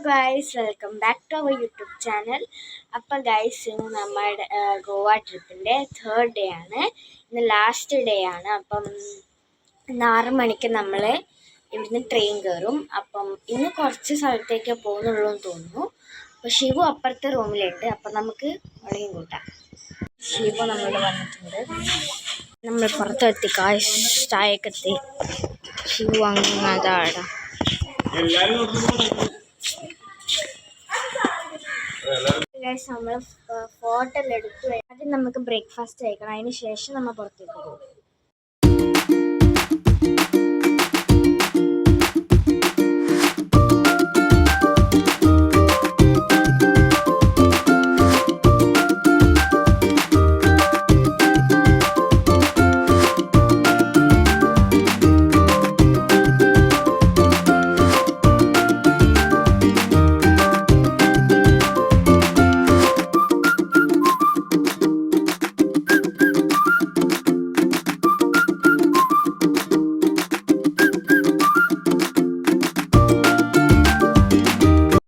Guys, welcome back to our YouTube channel. അപ്പം guys, ഇന്ന് നമ്മുടെ ഗോവ ട്രിപ്പിൻ്റെ 3rd ഡേ ആണ്. ഇന്ന് ലാസ്റ്റ് ഡേ ആണ്. അപ്പം ഇന്ന് 6 മണിക്ക് നമ്മൾ ഇവിടുന്ന് ട്രെയിൻ കയറും. അപ്പം ഇന്ന് കുറച്ച് സ്ഥലത്തേക്ക് പോകുന്നുള്ളൂ എന്ന് തോന്നുന്നു. അപ്പോൾ ഷിവു അപ്പുറത്തെ റൂമിലുണ്ട്. അപ്പം നമുക്ക് വളയും കൂട്ടാം. ഷിവു നമ്മളിവിടെ വന്നിട്ടുണ്ട്. നമ്മൾ പുറത്തെത്തി ഗൈസ്, ചായയൊക്കെ എത്തി. ഷിവു അങ്ങനെ അതാടാ. നമ്മൾ ഫോട്ടോയിൽ എടുത്തു. ആദ്യം നമുക്ക് ബ്രേക്ക്ഫാസ്റ്റ് കഴിക്കണം. അതിന് ശേഷം നമ്മൾ പുറത്തേക്ക് പോകും.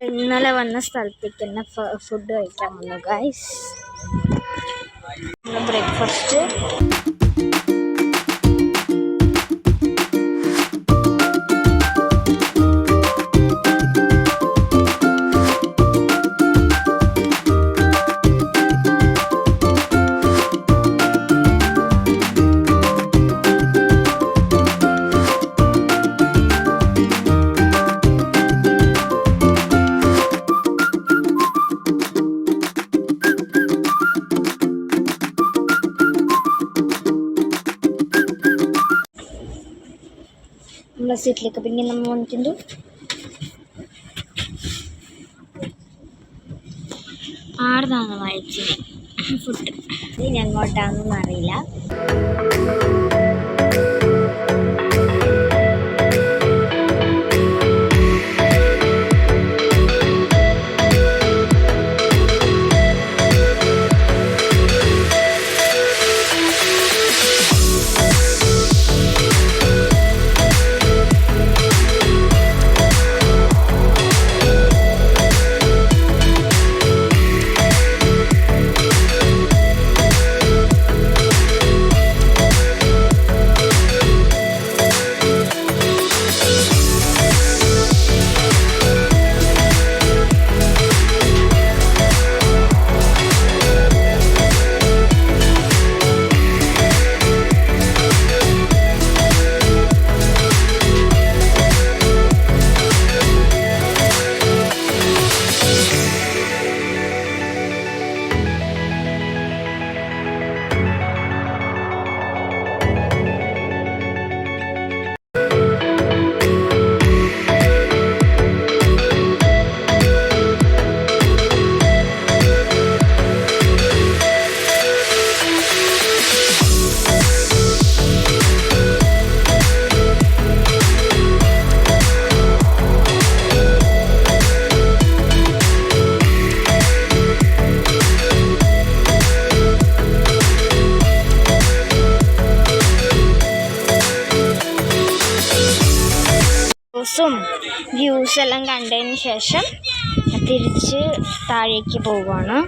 ഇന്നലെ വന്ന സ്ഥലത്തേക്ക് തന്നെ ഫുഡ് കഴിക്കാൻ വന്നു ഗൈസ്. ബ്രേക്ക്ഫാസ്റ്റ് നമ്മളെ സീറ്റിലേക്ക് പിന്നെ നമ്മൾ വന്നിട്ടുണ്ട്. ആടുന്നാണ് വായിച്ചത് ഫുഡ്. ഇനി അങ്ങോട്ടാണെന്നൊന്നും അറിയില്ല. വ്യൂസ് എല്ലാം കണ്ടതിന് ശേഷം തിരിച്ച് താഴേക്ക് പോവുകയാണ്.